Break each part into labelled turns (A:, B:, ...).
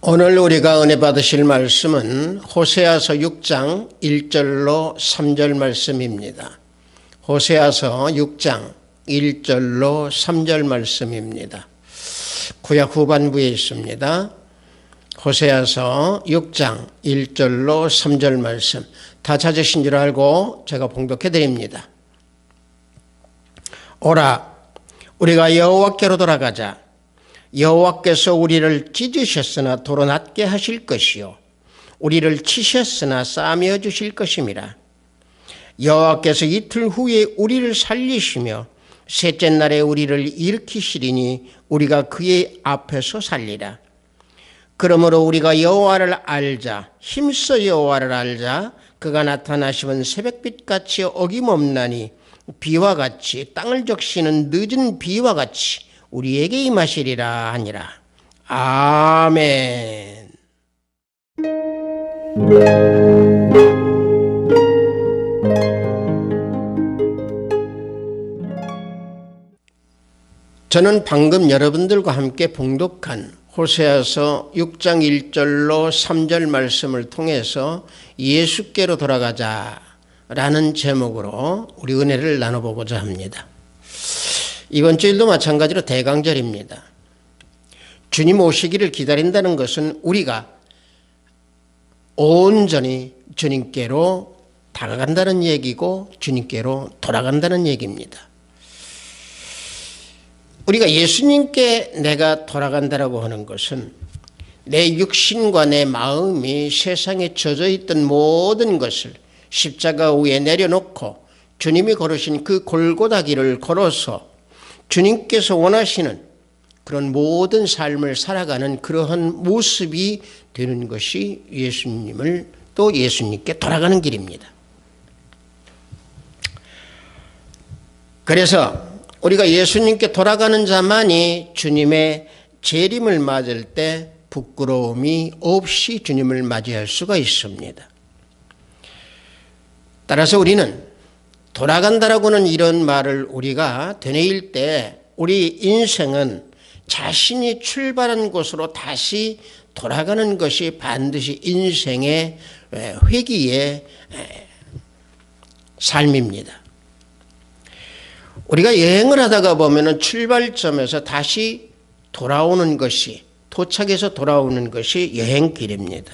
A: 오늘 우리가 은혜 받으실 말씀은 호세아서 6장 1절로 3절 말씀입니다. 호세아서 6장 1절로 3절 말씀입니다. 구약 후반부에 있습니다. 호세아서 6장 1절로 3절 말씀 다 찾으신 줄 알고 제가 봉독해 드립니다. 오라, 우리가 여호와께로 돌아가자. 여호와께서 우리를 찢으셨으나 도로 낫게 하실 것이요 우리를 치셨으나 싸매어 주실 것임이라. 여호와께서 이틀 후에 우리를 살리시며 셋째 날에 우리를 일으키시리니 우리가 그의 앞에서 살리라. 그러므로 우리가 여호와를 알자. 힘써 여호와를 알자. 그가 나타나시면 새벽빛같이 어김없나니 비와 같이 땅을 적시는 늦은 비와 같이 우리에게 임하시리라 하니라. 아멘. 저는 방금 여러분들과 함께 봉독한 호세아서 6장 1절로 3절 말씀을 통해서 예수께로 돌아가자라는 제목으로 우리 은혜를 나눠보고자 합니다. 이번 주일도 마찬가지로 대강절입니다. 주님 오시기를 기다린다는 것은 우리가 온전히 주님께로 다가간다는 얘기고 주님께로 돌아간다는 얘기입니다. 우리가 예수님께 내가 돌아간다라고 하는 것은 내 육신과 내 마음이 세상에 젖어 있던 모든 것을 십자가 위에 내려놓고 주님이 걸으신 그 골고다 길을 걸어서 주님께서 원하시는 그런 모든 삶을 살아가는 그러한 모습이 되는 것이 예수님을 또 예수님께 돌아가는 길입니다. 그래서 우리가 예수님께 돌아가는 자만이 주님의 재림을 맞을 때 부끄러움이 없이 주님을 맞이할 수가 있습니다. 따라서 우리는 돌아간다라고는 이런 말을 우리가 되뇌일 때 우리 인생은 자신이 출발한 곳으로 다시 돌아가는 것이 반드시 인생의 회귀의 삶입니다. 우리가 여행을 하다가 보면 출발점에서 다시 돌아오는 것이, 도착해서 돌아오는 것이 여행길입니다.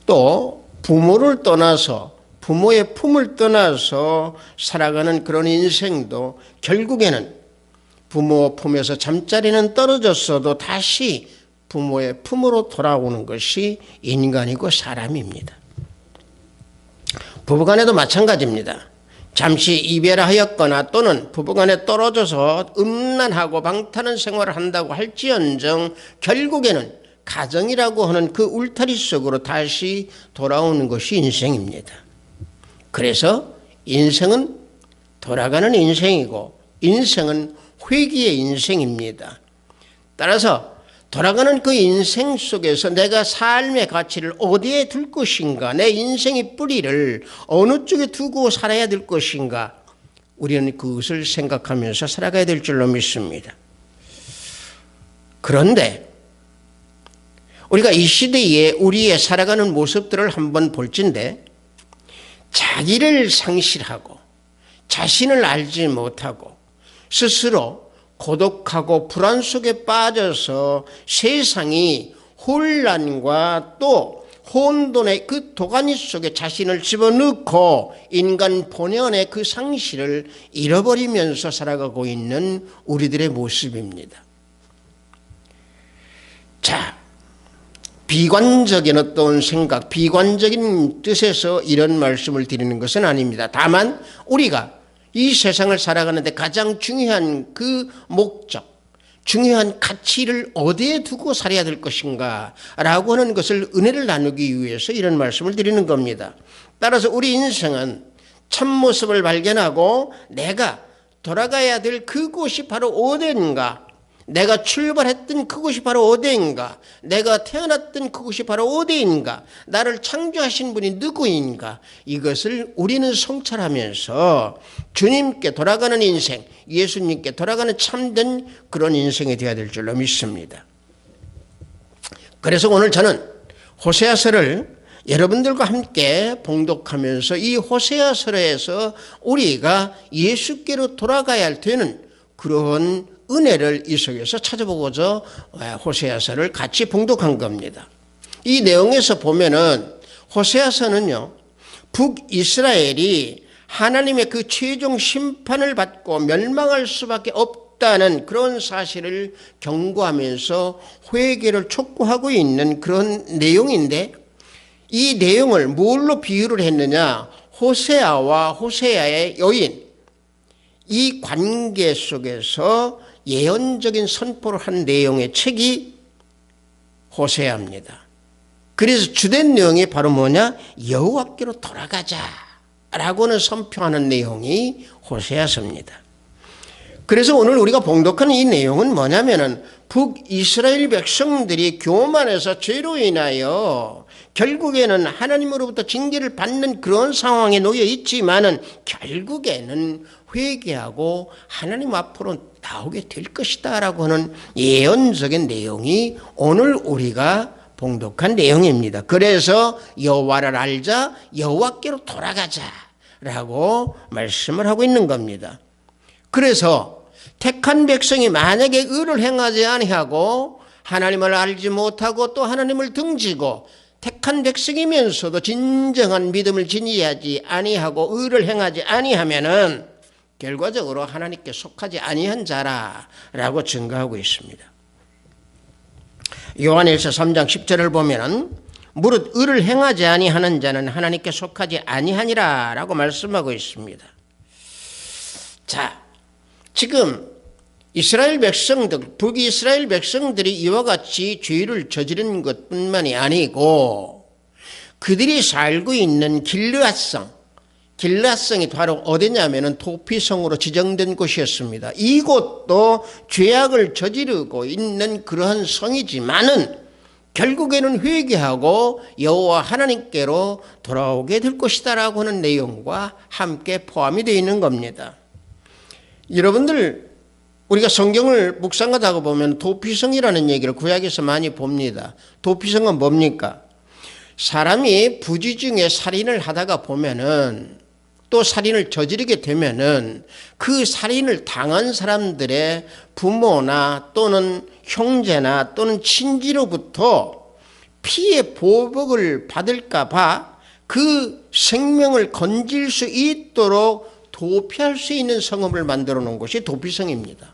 A: 또 부모를 떠나서 부모의 품을 떠나서 살아가는 그런 인생도 결국에는 부모 품에서 잠자리는 떨어졌어도 다시 부모의 품으로 돌아오는 것이 인간이고 사람입니다. 부부간에도 마찬가지입니다. 잠시 이별하였거나 또는 부부간에 떨어져서 음란하고 방탕한 생활을 한다고 할지언정 결국에는 가정이라고 하는 그 울타리 속으로 다시 돌아오는 것이 인생입니다. 그래서 인생은 돌아가는 인생이고 인생은 회귀의 인생입니다. 따라서 돌아가는 그 인생 속에서 내가 삶의 가치를 어디에 둘 것인가, 내 인생의 뿌리를 어느 쪽에 두고 살아야 될 것인가, 우리는 그것을 생각하면서 살아가야 될 줄로 믿습니다. 그런데 우리가 이 시대에 우리의 살아가는 모습들을 한번 볼진데 자기를 상실하고 자신을 알지 못하고 스스로 고독하고 불안 속에 빠져서 세상이 혼란과 또 혼돈의 그 도가니 속에 자신을 집어넣고 인간 본연의 그 상실을 잃어버리면서 살아가고 있는 우리들의 모습입니다. 자, 비관적인 어떤 생각, 비관적인 뜻에서 이런 말씀을 드리는 것은 아닙니다. 다만 우리가 이 세상을 살아가는데 가장 중요한 그 목적, 중요한 가치를 어디에 두고 살아야 될 것인가 라고 하는 것을 은혜를 나누기 위해서 이런 말씀을 드리는 겁니다. 따라서 우리 인생은 참모습을 발견하고 내가 돌아가야 될 그곳이 바로 어딘가, 내가 출발했던 그곳이 바로 어디인가, 내가 태어났던 그곳이 바로 어디인가, 나를 창조하신 분이 누구인가, 이것을 우리는 성찰하면서 주님께 돌아가는 인생, 예수님께 돌아가는 참된 그런 인생이 되어야 될 줄로 믿습니다. 그래서 오늘 저는 호세아서를 여러분들과 함께 봉독하면서 이 호세아서에서 우리가 예수께로 돌아가야 되는 그런 은혜를 이 속에서 찾아보고자 호세아서를 같이 봉독한 겁니다. 이 내용에서 보면은 호세아서는요, 북이스라엘이 하나님의 그 최종 심판을 받고 멸망할 수밖에 없다는 그런 사실을 경고하면서 회개를 촉구하고 있는 그런 내용인데, 이 내용을 뭘로 비유를 했느냐? 호세아와 호세아의 여인, 이 관계 속에서 예언적인 선포를 한 내용의 책이 호세아입니다. 그래서 주된 내용이 바로 뭐냐? 여호와께로 돌아가자라고는 선포하는 내용이 호세아서입니다. 그래서 오늘 우리가 봉독하는 이 내용은 뭐냐면은 북이스라엘 백성들이 교만해서 죄로 인하여 결국에는 하나님으로부터 징계를 받는 그런 상황에 놓여 있지만은 결국에는 회개하고 하나님 앞으로 나오게 될 것이다라고 하는 예언적인 내용이 오늘 우리가 봉독한 내용입니다. 그래서 여호와를 알자, 여호와께로 돌아가자라고 말씀을 하고 있는 겁니다. 그래서 택한 백성이 만약에 의를 행하지 아니하고 하나님을 알지 못하고 또 하나님을 등지고 택한 백성이면서도 진정한 믿음을 지니하지 아니하고 의를 행하지 아니하면은 결과적으로 하나님께 속하지 아니한 자라라고 증거하고 있습니다. 요한일서 3장 10절을 보면은 무릇 의를 행하지 아니하는 자는 하나님께 속하지 아니하니라라고 말씀하고 있습니다. 자, 지금 이스라엘 백성들, 북이스라엘 백성들이 이와 같이 죄를 저지른 것뿐만이 아니고 그들이 살고 있는 길르앗성이 바로 어디냐면은 도피성으로 지정된 곳이었습니다. 이곳도 죄악을 저지르고 있는 그러한 성이지만은 결국에는 회개하고 여호와 하나님께로 돌아오게 될 것이다라고 하는 내용과 함께 포함이 되어 있는 겁니다. 여러분들, 우리가 성경을 묵상하다가 보면 도피성이라는 얘기를 구약에서 많이 봅니다. 도피성은 뭡니까? 사람이 부지 중에 살인을 하다가 보면은 또 살인을 저지르게 되면은 그 살인을 당한 사람들의 부모나 또는 형제나 또는 친지로부터 피해 보복을 받을까 봐 그 생명을 건질 수 있도록 도피할 수 있는 성읍을 만들어 놓은 곳이 도피성입니다.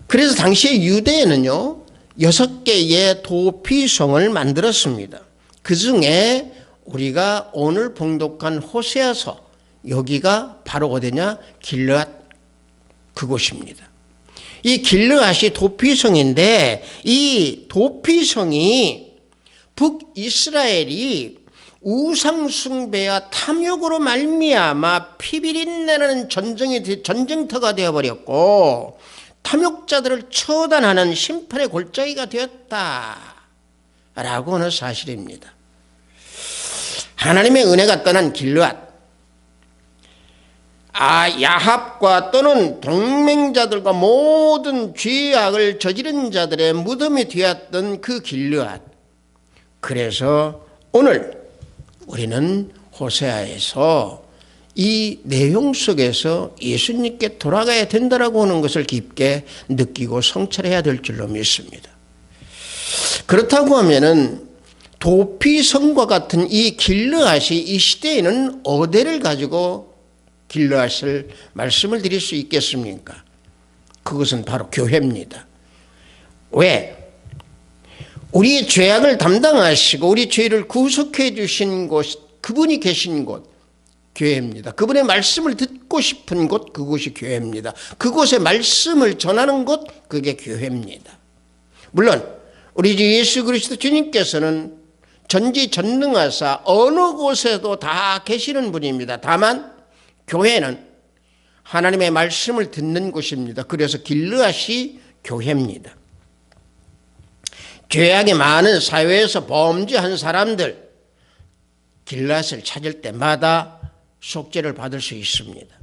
A: 그래서 당시에 유대에는요 6개의 도피성을 만들었습니다. 그 중에 우리가 오늘 봉독한 호세아서, 여기가 바로 어디냐? 길르앗 그곳입니다. 이 길르앗이 도피성인데 이 도피성이 북이스라엘이 우상숭배와 탐욕으로 말미암아 피비린내라는 전쟁터가 되어버렸고 탐욕자들을 처단하는 심판의 골짜기가 되었다라고 하는 사실입니다. 하나님의 은혜가 떠난 길르앗, 야합과 또는 동맹자들과 모든 죄악을 저지른 자들의 무덤이 되었던 그 길르앗. 그래서 오늘 우리는 호세아에서 이 내용 속에서 예수님께 돌아가야 된다라고 하는 것을 깊게 느끼고 성찰해야 될 줄로 믿습니다. 그렇다고 하면은 도피성과 같은 이 길르앗이 이 시대에는 어디를 가지고 길르앗을 말씀을 드릴 수 있겠습니까? 그것은 바로 교회입니다. 왜? 우리의 죄악을 담당하시고 우리 죄를 구속해 주신 곳, 그분이 계신 곳, 교회입니다. 그분의 말씀을 듣고 싶은 곳, 그곳이 교회입니다. 그곳에 말씀을 전하는 곳, 그게 교회입니다. 물론 우리 주 예수 그리스도 주님께서는 전지전능하사 어느 곳에도 다 계시는 분입니다. 다만 교회는 하나님의 말씀을 듣는 곳입니다. 그래서 길르앗이 교회입니다. 죄악이 많은 사회에서 범죄한 사람들, 길르앗을 찾을 때마다 속죄를 받을 수 있습니다.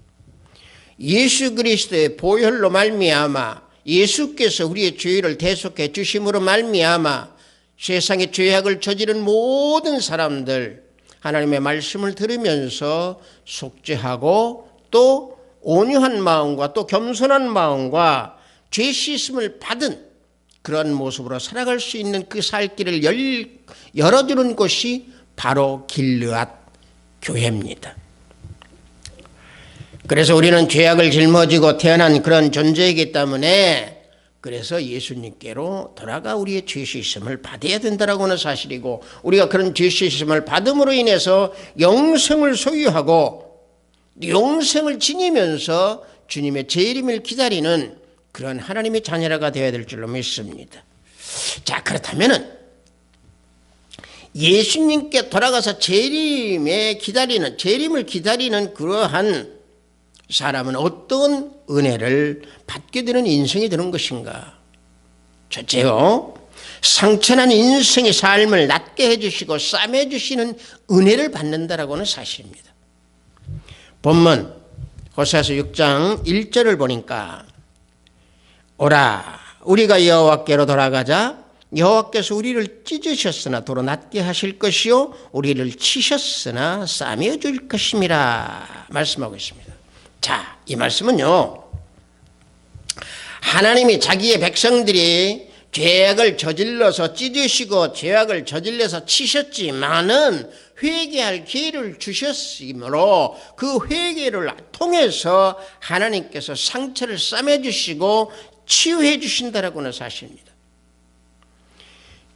A: 예수 그리스도의 보혈로 말미암아 예수께서 우리의 죄를 대속해 주심으로 말미암아 세상의 죄악을 저지른 모든 사람들 하나님의 말씀을 들으면서 속죄하고 또 온유한 마음과 또 겸손한 마음과 죄 씻음을 받은 그런 모습으로 살아갈 수 있는 그 살 길을 열어주는 곳이 바로 길르앗 교회입니다. 그래서 우리는 죄악을 짊어지고 태어난 그런 존재이기 때문에 그래서 예수님께로 돌아가 우리의 죄 씻음을 받아야 된다라고 하는 사실이고, 우리가 그런 죄 씻음을 받음으로 인해서 영생을 소유하고 영생을 지니면서 주님의 재림을 기다리는 그런 하나님의 자녀가 되어야 될 줄로 믿습니다. 자, 그렇다면은 예수님께 돌아가서 재림을 기다리는 그러한 사람은 어떤 은혜를 받게 되는 인생이 되는 것인가? 첫째요, 상처난 인생의 삶을 낫게 해주시고 싸매주시는 은혜를 받는다라고 하는 사실입니다. 본문 호세아서 6장 1절을 보니까 오라 우리가 여호와께로 돌아가자. 여호와께서 우리를 찢으셨으나 도로 낫게 하실 것이요 우리를 치셨으나 싸매어 줄 것임이라 말씀하고 있습니다. 자, 이 말씀은요, 하나님이 자기의 백성들이 죄악을 저질러서 찢으시고 죄악을 저질러서 치셨지만은 회개할 기회를 주셨으므로 그 회개를 통해서 하나님께서 상처를 싸매주시고 치유해 주신다라고 하는 사실입니다.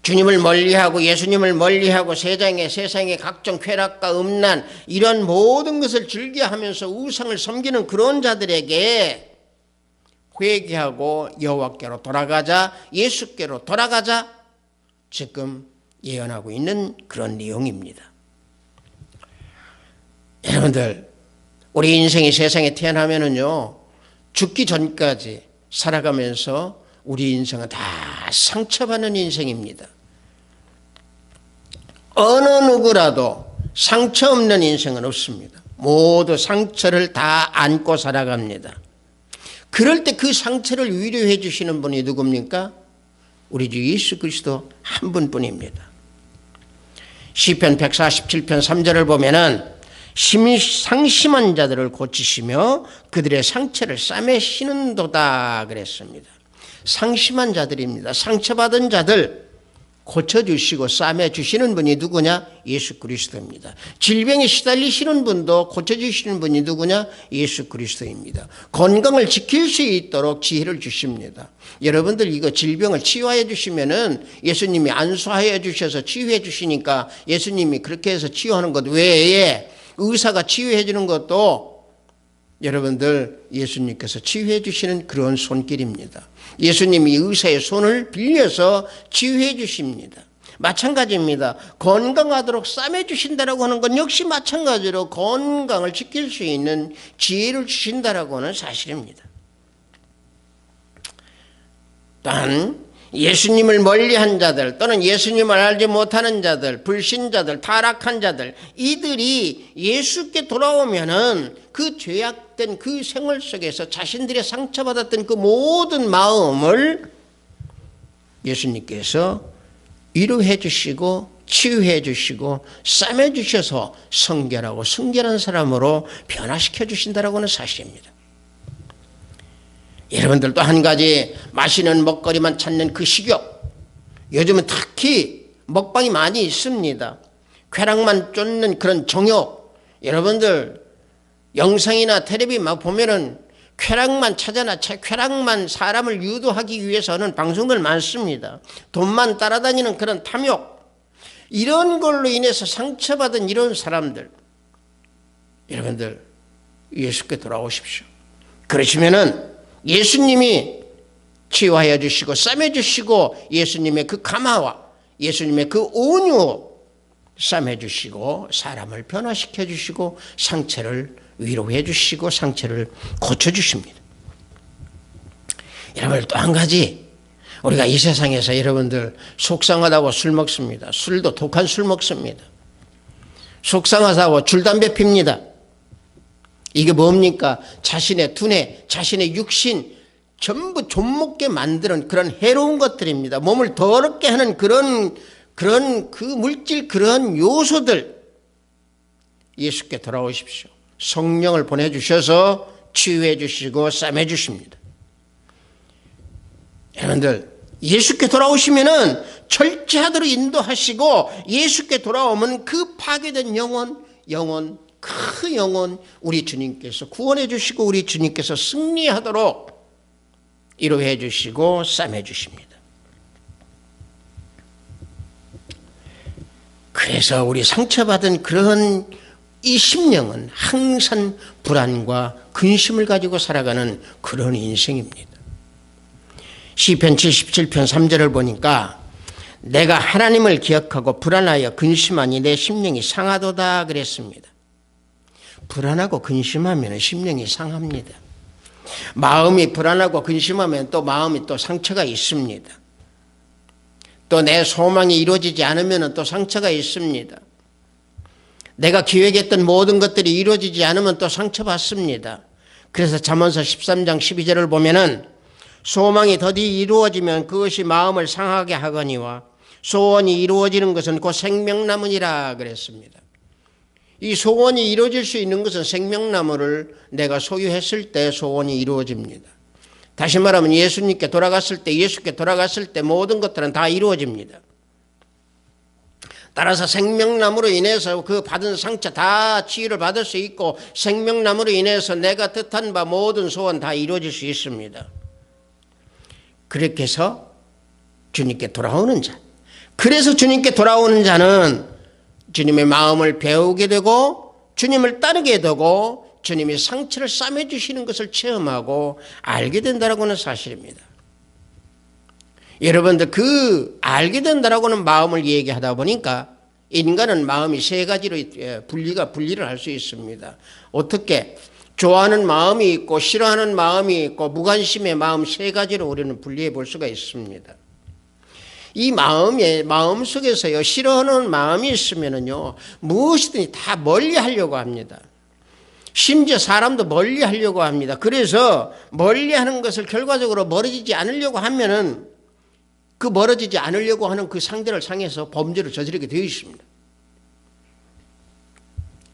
A: 주님을 멀리하고 예수님을 멀리하고 세상의 각종 쾌락과 음란 이런 모든 것을 즐겨하면서 우상을 섬기는 그런 자들에게 회개하고 여호와께로 돌아가자, 예수께로 돌아가자, 지금 예언하고 있는 그런 내용입니다. 여러분들, 우리 인생이 세상에 태어나면은요, 죽기 전까지 살아가면서 우리 인생은 다 상처받는 인생입니다. 어느 누구라도 상처 없는 인생은 없습니다. 모두 상처를 다 안고 살아갑니다. 그럴 때 그 상처를 위로해 주시는 분이 누굽니까? 우리 주 예수 그리스도 한 분뿐입니다. 시편 147편 3절을 보면은 상심한 자들을 고치시며 그들의 상처를 싸매시는도다 그랬습니다. 상심한 자들입니다. 상처받은 자들 고쳐주시고 싸매주시는 분이 누구냐? 예수 그리스도입니다. 질병에 시달리시는 분도 고쳐주시는 분이 누구냐? 예수 그리스도입니다. 건강을 지킬 수 있도록 지혜를 주십니다. 여러분들 이거 질병을 치유해 주시면은 예수님이 안수하여 주셔서 치유해 주시니까 예수님이 그렇게 해서 치유하는 것 외에 의사가 치유해 주는 것도 여러분들 예수님께서 치유해 주시는 그런 손길입니다. 예수님이 의사의 손을 빌려서 치유해 주십니다. 마찬가지입니다. 건강하도록 싸매주신다라고 하는 건 역시 마찬가지로 건강을 지킬 수 있는 지혜를 주신다라고 하는 사실입니다. 또한 예수님을 멀리한 자들 또는 예수님을 알지 못하는 자들, 불신자들, 타락한 자들, 이들이 예수께 돌아오면은 그 죄악된 그 생활 속에서 자신들의 상처받았던 그 모든 마음을 예수님께서 위로해 주시고 치유해 주시고 싸매 주셔서 성결하고 순결한 사람으로 변화시켜 주신다라고 하는 사실입니다. 여러분들 또 한 가지, 맛있는 먹거리만 찾는 그 식욕, 요즘은 특히 먹방이 많이 있습니다. 쾌락만 쫓는 그런 정욕, 여러분들 영상이나 텔레비 막 보면은 쾌락만 찾아나 쾌락만 사람을 유도하기 위해서는 방송들 많습니다. 돈만 따라다니는 그런 탐욕, 이런 걸로 인해서 상처받은 이런 사람들, 여러분들 예수께 돌아오십시오. 그러시면은 예수님이 치유하여 주시고 싸매 주시고 예수님의 그 감화와 예수님의 그 온유 싸매 주시고 사람을 변화시켜 주시고 상처를 위로해 주시고 상처를 고쳐 주십니다. 여러분 또 한 가지, 우리가 이 세상에서 여러분들 속상하다고 술 먹습니다. 술도 독한 술 먹습니다. 속상하다고 줄 담배 핍니다. 이게 뭡니까? 자신의 두뇌, 자신의 육신, 전부 좀먹게 만드는 그런 해로운 것들입니다. 몸을 더럽게 하는 그런 그 물질, 그런 요소들, 예수께 돌아오십시오. 성령을 보내주셔서 치유해 주시고 싸매 주십니다. 여러분들, 예수께 돌아오시면은 철저하도록 인도하시고, 예수께 돌아오면 그 파괴된 영혼, 그 영혼 우리 주님께서 구원해 주시고 우리 주님께서 승리하도록 위로해 주시고 싸매 주십니다. 그래서 우리 상처받은 그런 이 심령은 항상 불안과 근심을 가지고 살아가는 그런 인생입니다. 시편 77편 3절을 보니까 내가 하나님을 기억하고 불안하여 근심하니 내 심령이 상하도다 그랬습니다. 불안하고 근심하면 심령이 상합니다. 마음이 불안하고 근심하면 또 마음이 또 상처가 있습니다. 또 내 소망이 이루어지지 않으면 또 상처가 있습니다. 내가 기획했던 모든 것들이 이루어지지 않으면 또 상처받습니다. 그래서 잠언서 13장 12절을 보면은 소망이 더디 이루어지면 그것이 마음을 상하게 하거니와 소원이 이루어지는 것은 곧 생명나무니라 그랬습니다. 이 소원이 이루어질 수 있는 것은 생명나무를 내가 소유했을 때 소원이 이루어집니다. 다시 말하면 예수께 돌아갔을 때 모든 것들은 다 이루어집니다. 따라서 생명나무로 인해서 그 받은 상처 다 치유를 받을 수 있고, 생명나무로 인해서 내가 뜻한 바 모든 소원 다 이루어질 수 있습니다. 그렇게 해서 주님께 돌아오는 자, 그래서 주님께 돌아오는 자는 주님의 마음을 배우게 되고 주님을 따르게 되고 주님이 상처를 싸매 주시는 것을 체험하고 알게 된다라고 하는 사실입니다. 여러분들, 그 알게 된다라고 하는 마음을 얘기하다 보니까 인간은 마음이 세 가지로 분리를 할 수 있습니다. 어떻게? 좋아하는 마음이 있고 싫어하는 마음이 있고 무관심의 마음, 세 가지로 우리는 분리해 볼 수가 있습니다. 이 마음 속에서요, 싫어하는 마음이 있으면은요, 무엇이든지 다 멀리 하려고 합니다. 심지어 사람도 멀리 하려고 합니다. 그래서 멀리 하는 것을 결과적으로 멀어지지 않으려고 하면은 그 멀어지지 않으려고 하는 그 상대를 상해서 범죄를 저지르게 되어 있습니다.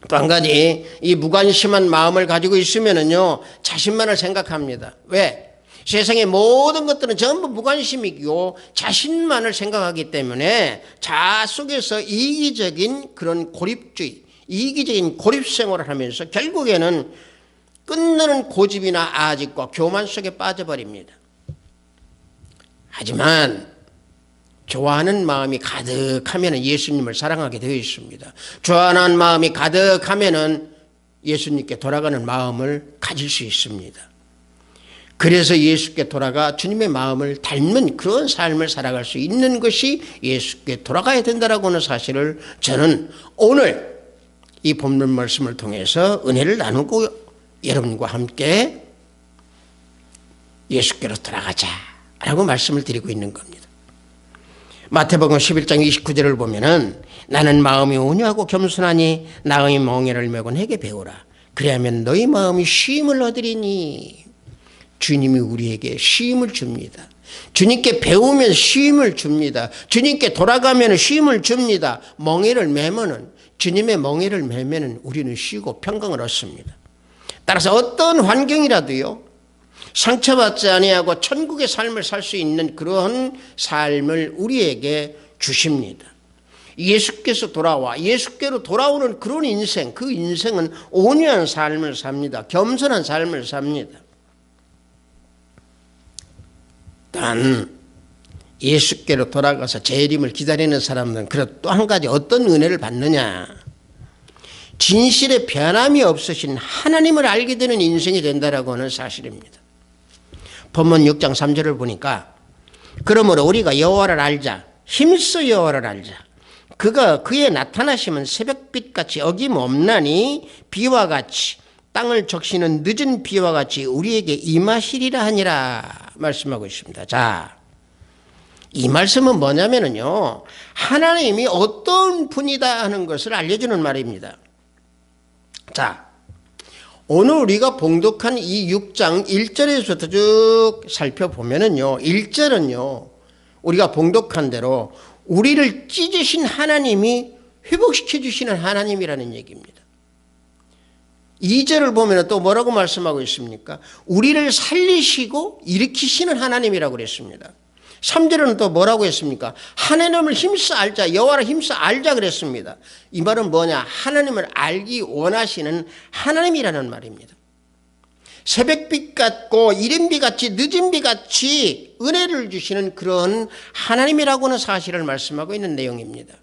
A: 또 한 가지, 이 무관심한 마음을 가지고 있으면은요, 자신만을 생각합니다. 왜? 세상의 모든 것들은 전부 무관심이고 자신만을 생각하기 때문에 자아 속에서 이기적인 그런 고립주의, 이기적인 고립 생활을 하면서 결국에는 끝나는 고집이나 아집과 교만 속에 빠져버립니다. 하지만 좋아하는 마음이 가득하면 예수님을 사랑하게 되어 있습니다. 좋아하는 마음이 가득하면 예수님께 돌아가는 마음을 가질 수 있습니다. 그래서 예수께 돌아가 주님의 마음을 닮은 그런 삶을 살아갈 수 있는 것이 예수께 돌아가야 된다라고 하는 사실을 저는 오늘 이 본문 말씀을 통해서 은혜를 나누고 여러분과 함께 예수께로 돌아가자라고 말씀을 드리고 있는 겁니다. 마태복음 11장 29절을 보면은 나는 마음이 온유하고 겸손하니 나의 멍에를 메고 내게 배우라. 그래야면 너희 마음이 쉼을 얻으리니. 주님이 우리에게 쉼을 줍니다. 주님께 배우면 쉼을 줍니다. 주님께 돌아가면 쉼을 줍니다. 멍에를 메면은, 주님의 멍에를 메면은 우리는 쉬고 평강을 얻습니다. 따라서 어떤 환경이라도요, 상처받지 아니하고 천국의 삶을 살 수 있는 그런 삶을 우리에게 주십니다. 예수께서 돌아와 예수께로 돌아오는 그런 인생, 그 인생은 온유한 삶을 삽니다. 겸손한 삶을 삽니다. 단 예수께로 돌아가서 재림을 기다리는 사람들은 또 한 가지 어떤 은혜를 받느냐, 진실의 변함이 없으신 하나님을 알게 되는 인생이 된다라고 하는 사실입니다. 본문 6장 3절을 보니까 그러므로 우리가 여호와를 알자, 힘써 여호와를 알자. 그가 그의 나타나심은 새벽빛같이 어김없나니 비와 같이 땅을 적시는 늦은 비와 같이 우리에게 임하시리라 하니라 말씀하고 있습니다. 자, 이 말씀은 뭐냐면요, 하나님이 어떤 분이다 하는 것을 알려주는 말입니다. 자, 오늘 우리가 봉독한 이 6장 1절에서부터 쭉 살펴보면은요, 1절은요, 우리가 봉독한 대로 우리를 찢으신 하나님이 회복시켜 주시는 하나님이라는 얘기입니다. 2절을 보면 또 뭐라고 말씀하고 있습니까? 우리를 살리시고 일으키시는 하나님이라고 그랬습니다. 3절은 또 뭐라고 했습니까? 하나님을 힘써 알자, 여호와를 힘써 알자 그랬습니다. 이 말은 뭐냐? 하나님을 알기 원하시는 하나님이라는 말입니다. 새벽빛 같고 이른 비같이 늦은 비같이 은혜를 주시는 그런 하나님이라고는 사실을 말씀하고 있는 내용입니다.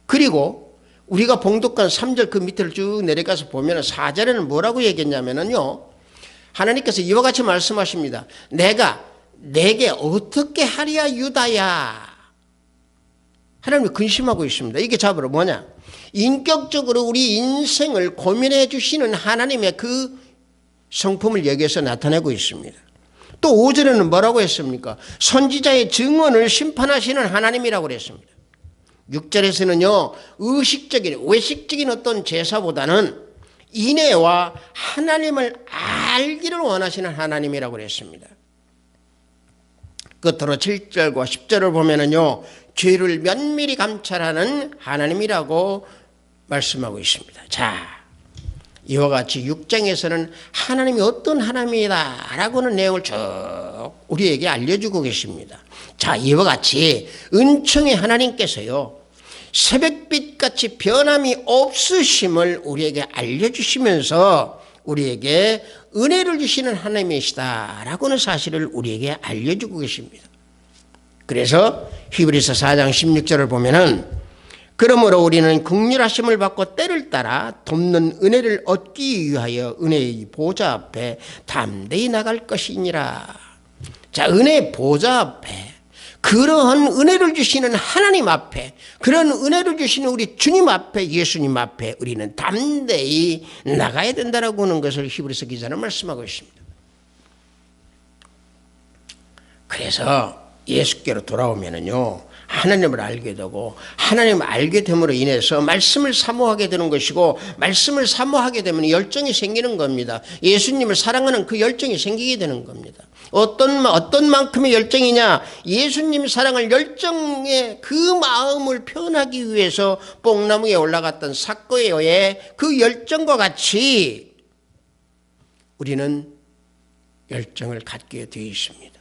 A: 그리고 우리가 봉독한 3절 그 밑을 쭉 내려가서 보면 4절에는 뭐라고 얘기했냐면요, 하나님께서 이와 같이 말씀하십니다. 내가 내게 어떻게 하랴 유다야. 하나님이 근심하고 있습니다. 이게 잡으러 뭐냐? 인격적으로 우리 인생을 고민해 주시는 하나님의 그 성품을 여기에서 나타내고 있습니다. 또 5절에는 뭐라고 했습니까? 선지자의 증언을 심판하시는 하나님이라고 그랬습니다. 6절에서는요, 의식적인 외식적인 어떤 제사보다는 인애와 하나님을 알기를 원하시는 하나님이라고 그랬습니다. 끝으로 7절과 10절을 보면은요, 죄를 면밀히 감찰하는 하나님이라고 말씀하고 있습니다. 자, 이와 같이 6장에서는 하나님이 어떤 하나님이다라고는 내용을 쭉 우리에게 알려주고 계십니다. 자, 이와 같이 은총의 하나님께서요, 새벽빛같이 변함이 없으심을 우리에게 알려주시면서 우리에게 은혜를 주시는 하나님이시다라고는 사실을 우리에게 알려주고 계십니다. 그래서 히브리서 4장 16절을 보면은 그러므로 우리는 긍휼하심을 받고 때를 따라 돕는 은혜를 얻기 위하여 은혜의 보좌 앞에 담대히 나갈 것이니라. 자, 은혜의 보좌 앞에 그러한 은혜를 주시는 하나님 앞에, 그런 은혜를 주시는 우리 주님 앞에, 예수님 앞에 우리는 담대히 나가야 된다라고 하는 것을 히브리서 기자는 말씀하고 있습니다. 그래서 예수께로 돌아오면은요, 하나님을 알게 되고 하나님을 알게 됨으로 인해서 말씀을 사모하게 되는 것이고, 말씀을 사모하게 되면 열정이 생기는 겁니다. 예수님을 사랑하는 그 열정이 생기게 되는 겁니다. 어떤 만큼의 열정이냐? 예수님 사랑을 열정의 그 마음을 표현하기 위해서 뽕나무에 올라갔던 삭개오의 그 열정과 같이 우리는 열정을 갖게 되어 있습니다.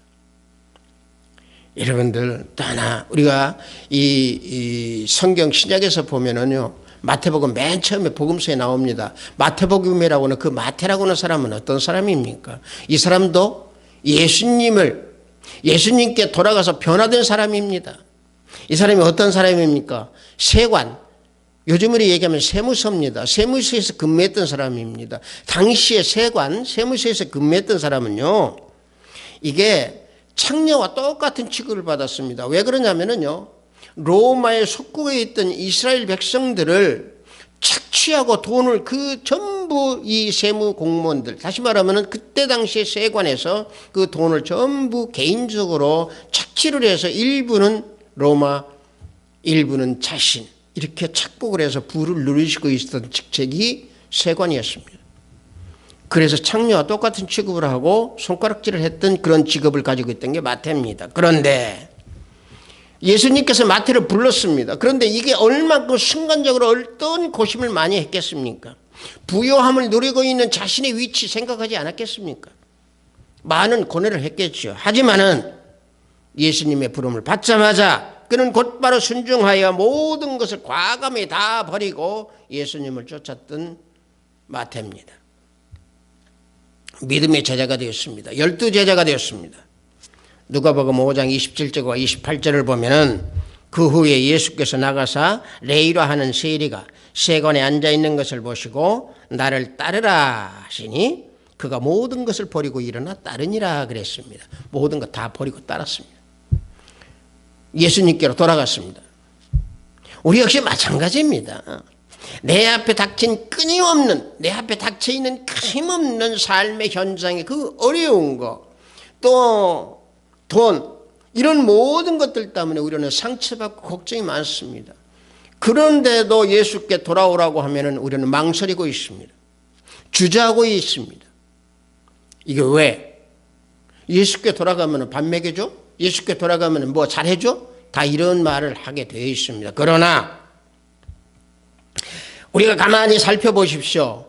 A: 여러분들, 또 하나, 우리가 이 성경 신약에서 보면은요, 마태복음 맨 처음에 복음서에 나옵니다. 마태복음이라고 하는 그 마태라고 하는 사람은 어떤 사람입니까? 이 사람도 예수님께 돌아가서 변화된 사람입니다. 이 사람이 어떤 사람입니까? 세관, 요즘으로 얘기하면 세무서입니다. 세무서에서 근무했던 사람입니다. 당시에 세무서에서 근무했던 사람은요, 이게 창녀와 똑같은 취급을 받았습니다. 왜 그러냐면요, 로마의 속국에 있던 이스라엘 백성들을 착취하고 돈을 그 전부 이 세무 공무원들, 다시 말하면 그때 당시에 세관에서 그 돈을 전부 개인적으로 착취를 해서 일부는 로마, 일부는 자신, 이렇게 착복을 해서 부를 누리시고 있었던 직책이 세관이었습니다. 그래서 창녀와 똑같은 취급을 하고 손가락질을 했던 그런 직업을 가지고 있던 게 마태입니다. 그런데 예수님께서 마태를 불렀습니다. 그런데 이게 얼마큼 순간적으로 어떤 고심을 많이 했겠습니까? 부요함을 누리고 있는 자신의 위치 생각하지 않았겠습니까? 많은 고뇌를 했겠죠. 하지만은 예수님의 부름을 받자마자 그는 곧바로 순종하여 모든 것을 과감히 다 버리고 예수님을 쫓았던 마태입니다. 믿음의 제자가 되었습니다. 12제자가 되었습니다. 누가복음 5장 27절과 28절을 보면은 그 후에 예수께서 나가사 레이라 하는 세리가 세관에 앉아 있는 것을 보시고 나를 따르라 하시니 그가 모든 것을 버리고 일어나 따르니라 그랬습니다. 모든 것 다 버리고 따랐습니다. 예수님께로 돌아갔습니다. 우리 역시 마찬가지입니다. 내 앞에 닥친 끊임없는, 내 앞에 닥쳐있는 끊임없는 삶의 현장의 그 어려운 거, 또 돈, 이런 모든 것들 때문에 우리는 상처받고 걱정이 많습니다. 그런데도 예수께 돌아오라고 하면 우리는 망설이고 있습니다. 주저하고 있습니다. 이게 왜? 예수께 돌아가면 밥 먹여줘? 예수께 돌아가면 뭐 잘해줘? 다 이런 말을 하게 되어 있습니다. 그러나 우리가 가만히 살펴보십시오.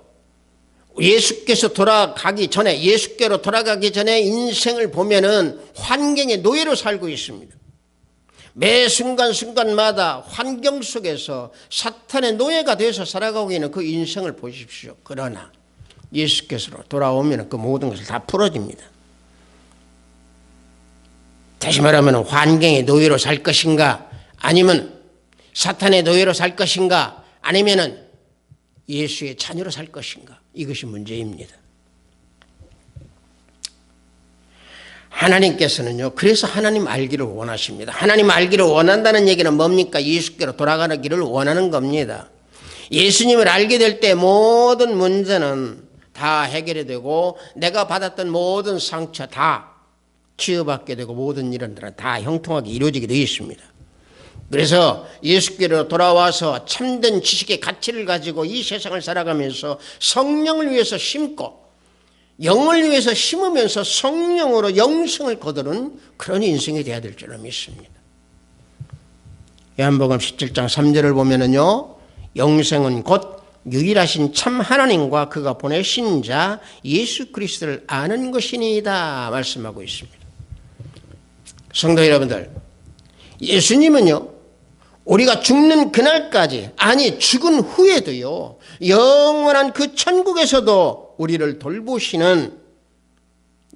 A: 예수께서 돌아가기 전에, 예수께로 돌아가기 전에 인생을 보면은 환경의 노예로 살고 있습니다. 매 순간순간마다 환경 속에서 사탄의 노예가 되어서 살아가고 있는 그 인생을 보십시오. 그러나 예수께서 돌아오면 그 모든 것을 다 풀어집니다. 다시 말하면 환경의 노예로 살 것인가, 아니면 사탄의 노예로 살 것인가, 아니면은 예수의 자녀로 살 것인가, 이것이 문제입니다. 하나님께서는요, 그래서 하나님 알기를 원하십니다. 하나님 알기를 원한다는 얘기는 뭡니까? 예수께로 돌아가는 길을 원하는 겁니다. 예수님을 알게 될 때 모든 문제는 다 해결이 되고, 내가 받았던 모든 상처 다 치유받게 되고, 모든 일들은 다 형통하게 이루어지게 되어 있습니다. 그래서 예수께로 돌아와서 참된 지식의 가치를 가지고 이 세상을 살아가면서 성령을 위해서 심고 영을 위해서 심으면서 성령으로 영생을 거두는 그런 인생이 되어야 될 줄로 믿습니다. 요한복음 17장 3절을 보면은요, 영생은 곧 유일하신 참 하나님과 그가 보내신 자 예수 그리스도를 아는 것이니이다 말씀하고 있습니다. 성도 여러분들, 예수님은요, 우리가 죽는 그날까지, 아니 죽은 후에도요, 영원한 그 천국에서도 우리를 돌보시는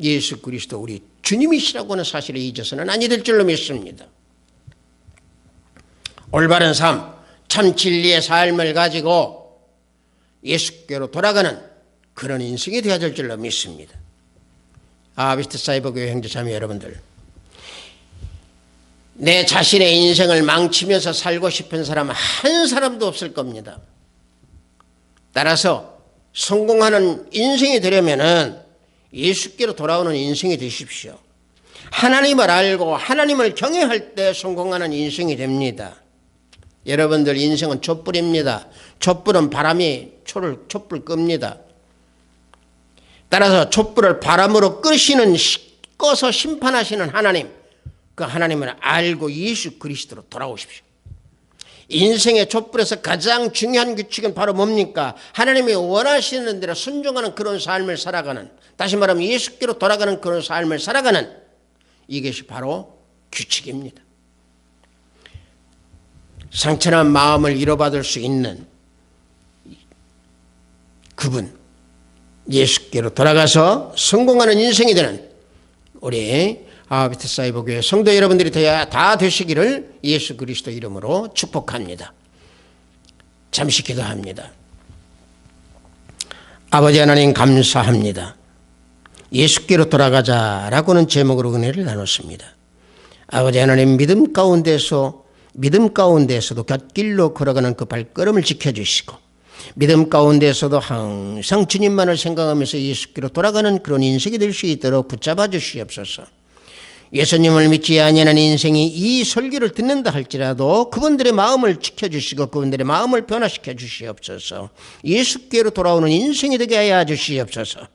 A: 예수 그리스도 우리 주님이시라고 하는 사실을 잊어서는 아니 될 줄로 믿습니다. 올바른 삶, 참 진리의 삶을 가지고 예수께로 돌아가는 그런 인생이 되어야 될 줄로 믿습니다. 아비스트 사이버교회 형제자매 여러분들, 내 자신의 인생을 망치면서 살고 싶은 사람 한 사람도 없을 겁니다. 따라서 성공하는 인생이 되려면은 예수께로 돌아오는 인생이 되십시오. 하나님을 알고 하나님을 경외할 때 성공하는 인생이 됩니다. 여러분들 인생은 촛불입니다. 촛불은 바람이 촛불 끕니다. 따라서 촛불을 바람으로 꺼서 심판하시는 하나님, 그 하나님을 알고 예수 그리스도로 돌아오십시오. 인생의 촛불에서 가장 중요한 규칙은 바로 뭡니까? 하나님이 원하시는 대로 순종하는 그런 삶을 살아가는, 다시 말하면 예수께로 돌아가는 그런 삶을 살아가는, 이것이 바로 규칙입니다. 상처난 마음을 위로받을 수 있는 그분, 예수께로 돌아가서 성공하는 인생이 되는 우리 아비트 사이버교회 성도 여러분들이 다 되시기를 예수 그리스도 이름으로 축복합니다. 잠시 기도합니다. 아버지 하나님 감사합니다. 예수께로 돌아가자라고는 제목으로 은혜를 나눴습니다. 아버지 하나님, 믿음 가운데서도 곁길로 걸어가는 그 발걸음을 지켜주시고, 믿음 가운데서도 항상 주님만을 생각하면서 예수께로 돌아가는 그런 인생이 될 수 있도록 붙잡아 주시옵소서. 예수님을 믿지 아니하는 인생이 이 설교를 듣는다 할지라도 그분들의 마음을 지켜주시고 그분들의 마음을 변화시켜 주시옵소서. 예수께로 돌아오는 인생이 되게 하여 주시옵소서.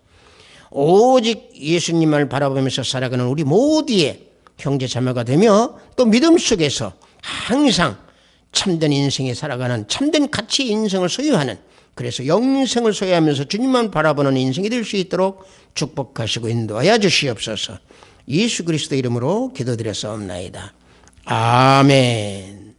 A: 오직 예수님을 바라보면서 살아가는 우리 모두의 형제 자매가 되며, 또 믿음 속에서 항상 참된 인생에 살아가는 참된 가치의 인생을 소유하는, 그래서 영생을 소유하면서 주님만 바라보는 인생이 될 수 있도록 축복하시고 인도하여 주시옵소서. 예수 그리스도 이름으로 기도드렸사옵나이다. 아멘.